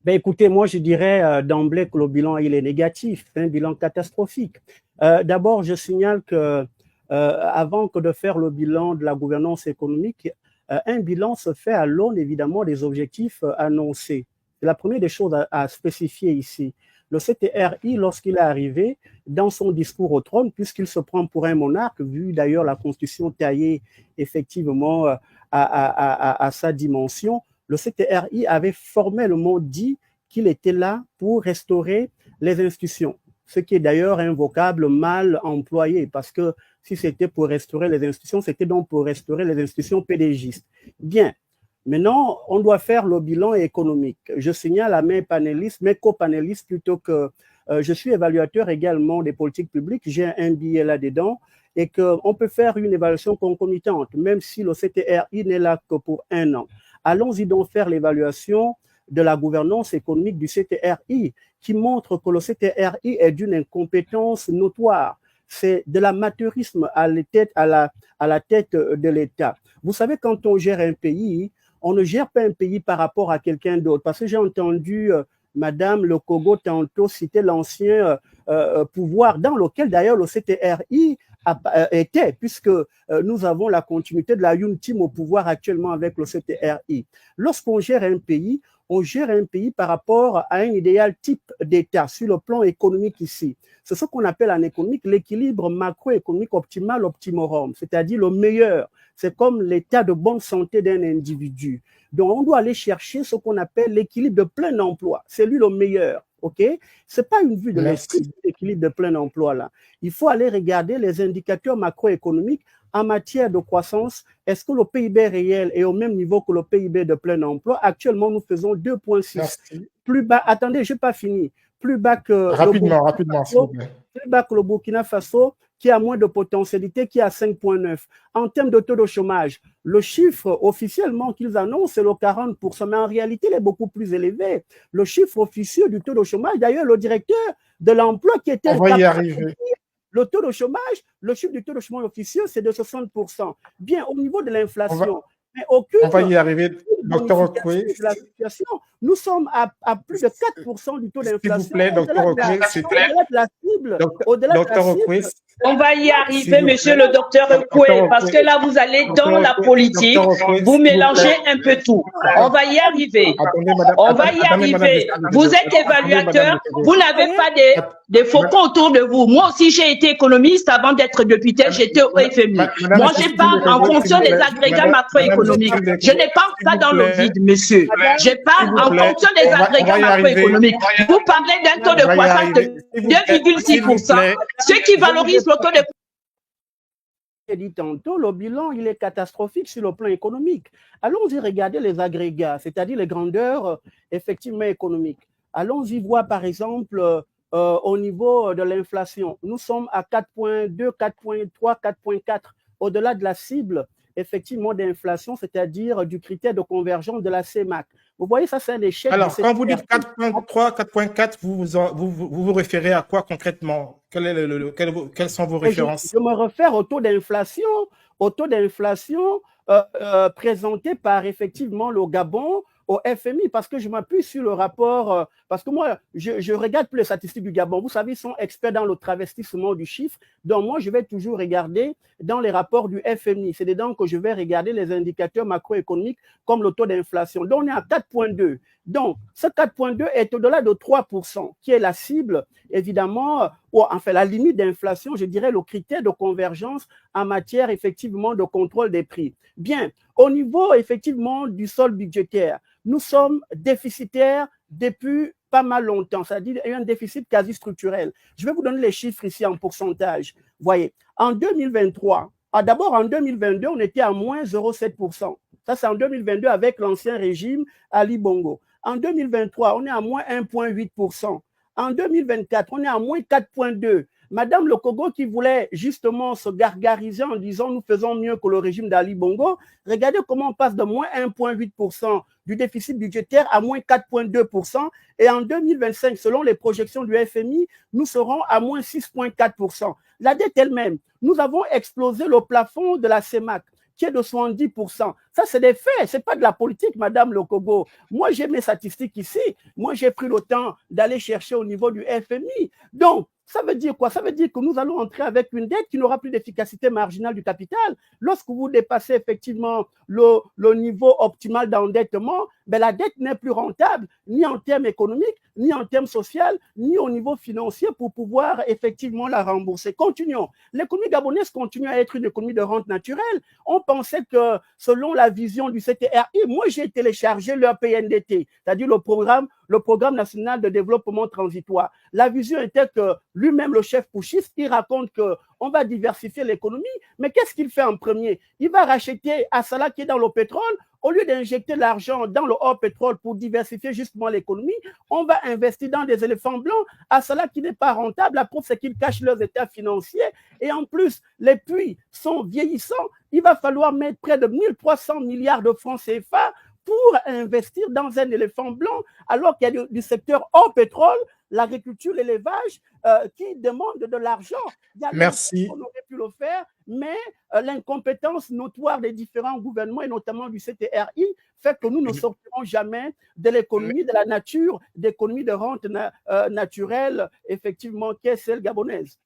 Ben écoutez, moi je dirais d'emblée que le bilan il est négatif, c'est un bilan catastrophique. D'abord, je signale que avant que de faire le bilan de la gouvernance économique, un bilan se fait à l'aune évidemment des objectifs annoncés. C'est la première des choses à spécifier ici. Le CTRI, lorsqu'il est arrivé dans son discours au trône, puisqu'il se prend pour un monarque, vu d'ailleurs la constitution taillée effectivement à sa dimension, le CTRI avait formellement dit qu'il était là pour restaurer les institutions, ce qui est d'ailleurs un vocable mal employé, parce que si c'était pour restaurer les institutions, c'était donc pour restaurer les institutions pédégistes. Bien, maintenant, on doit faire le bilan économique. Je signale à mes panélistes, mes copanélistes, plutôt que je suis évaluateur également des politiques publiques, j'ai un billet là-dedans, et qu'on peut faire une évaluation concomitante, même si le CTRI n'est là que pour 1 an. Allons-y donc faire l'évaluation de la gouvernance économique du CTRI, qui montre que le CTRI est d'une incompétence notoire. C'est de l'amateurisme à la tête de l'État. Vous savez, quand on gère un pays, on ne gère pas un pays par rapport à quelqu'un d'autre. Parce que j'ai entendu Madame Lokogo tantôt citer l'ancien pouvoir dans lequel d'ailleurs le CTRI était, puisque nous avons la continuité de la Yoon Team au pouvoir actuellement avec le CTRI. Lorsqu'on gère un pays, on gère un pays par rapport à un idéal type d'État sur le plan économique ici. C'est ce qu'on appelle en économique l'équilibre macroéconomique optimal optimorum, c'est-à-dire le meilleur. C'est comme l'état de bonne santé d'un individu. Donc, on doit aller chercher ce qu'on appelle l'équilibre de plein emploi. C'est lui le meilleur. OK? Ce n'est pas une vue de l'esprit, l'équilibre de plein emploi là. Il faut aller regarder les indicateurs macroéconomiques en matière de croissance. Est-ce que le PIB réel est au même niveau que le PIB de plein emploi? Actuellement, nous faisons 2,6. Plus bas, attendez, je n'ai pas fini. Plus bas que plus bas que le Burkina Faso, qui a moins de potentialité, qui a 5,9. En termes de taux de chômage, le chiffre officiellement qu'ils annoncent, c'est le 40%, mais en réalité, il est beaucoup plus élevé. Le chiffre officieux du taux de chômage, d'ailleurs, le directeur de l'emploi qui était... On va y arriver. Le taux de chômage, le chiffre du taux de chômage officieux, c'est de 60%. Bien, au niveau de l'inflation, mais aucune... On va y arriver, Dr. Okwe. Nous sommes à plus de 4% du taux d'inflation. S'il vous plaît, Dr. Okwe, au-delà de la cible. On va y arriver, monsieur le docteur Okwe, parce que là, vous allez dans la politique, vous mélangez un peu tout. On va y arriver. On va y arriver. Vous êtes évaluateur, vous n'avez pas des faucons autour de vous. Moi aussi, j'ai été économiste avant d'être député, j'étais au FMI. Moi, je parle en fonction des agrégats macroéconomiques. Je n'ai pas ça dans le vide, monsieur. Je parle en fonction des agrégats macroéconomiques. Vous parlez d'un taux de croissance de 2,6%, ce qui valorise le taux de... J'ai dit tantôt, le bilan, il est catastrophique sur le plan économique. Allons-y regarder les agrégats, c'est-à-dire les grandeurs effectivement économiques. Allons-y voir, par exemple, au niveau de l'inflation. Nous sommes à 4,2, 4,3, 4,4, au-delà de la cible effectivement d'inflation, c'est-à-dire du critère de convergence de la CEMAC. Vous voyez, ça, c'est un échec. Alors, quand vous dites 4,3, 4,4, vous référez à quoi concrètement? Quelles sont vos références? Je me réfère au taux d'inflation présenté par effectivement le Gabon au FMI, parce que je m'appuie sur le rapport, parce que moi, je regarde plus les statistiques du Gabon. Vous savez, ils sont experts dans le travestissement du chiffre. Donc, moi, je vais toujours regarder dans les rapports du FMI. C'est dedans que je vais regarder les indicateurs macroéconomiques comme le taux d'inflation. Donc, on est à 4,2. Donc, ce 4,2 est au-delà de 3%, qui est la cible, évidemment, ou enfin la limite d'inflation, je dirais le critère de convergence en matière, effectivement, de contrôle des prix. Bien, au niveau, effectivement, du solde budgétaire, nous sommes déficitaires depuis pas mal longtemps, c'est-à-dire un déficit quasi structurel. Je vais vous donner les chiffres ici en pourcentage. Vous voyez, en 2023, d'abord en 2022, on était à moins 0,7%. Ça, c'est en 2022 avec l'ancien régime Ali Bongo. En 2023, on est à moins 1,8%. En 2024, on est à moins 4,2%. Madame Lokogo qui voulait justement se gargariser en disant nous faisons mieux que le régime d'Ali Bongo, regardez comment on passe de moins 1,8% du déficit budgétaire à moins 4,2%. Et en 2025, selon les projections du FMI, nous serons à moins 6,4%. La dette elle-même, nous avons explosé le plafond de la CEMAC. qui est de 70%. Ça, c'est des faits, ce n'est pas de la politique, Madame Lokogo. Moi, j'ai mes statistiques ici. Moi, j'ai pris le temps d'aller chercher au niveau du FMI. Donc, ça veut dire quoi? Ça veut dire que nous allons entrer avec une dette qui n'aura plus d'efficacité marginale du capital. Lorsque vous dépassez effectivement le niveau optimal d'endettement, ben la dette n'est plus rentable, ni en termes économiques, ni en termes sociaux, ni au niveau financier pour pouvoir effectivement la rembourser. Continuons. L'économie gabonaise continue à être une économie de rente naturelle. On pensait que selon la vision du CTRI, moi j'ai téléchargé leur PNDT, c'est-à-dire le programme national de développement transitoire. La vision était que lui-même, le chef putschiste, il raconte qu'on va diversifier l'économie, mais qu'est-ce qu'il fait en premier? Il va racheter Assala qui est dans le pétrole. Au lieu d'injecter l'argent dans le hors pétrole pour diversifier justement l'économie, on va investir dans des éléphants blancs. Assala qui n'est pas rentable, la preuve c'est qu'ils cachent leurs états financiers. Et en plus, les puits sont vieillissants. Il va falloir mettre près de 1300 milliards de francs CFA pour investir dans un éléphant blanc, alors qu'il y a du secteur hors pétrole, l'agriculture, l'élevage, qui demandent de l'argent. Merci. On aurait pu le faire, mais l'incompétence notoire des différents gouvernements, et notamment du CTRI, fait que nous ne sortirons jamais de l'économie de la nature, d'économie de rente naturelle, effectivement, qu'est celle gabonaise.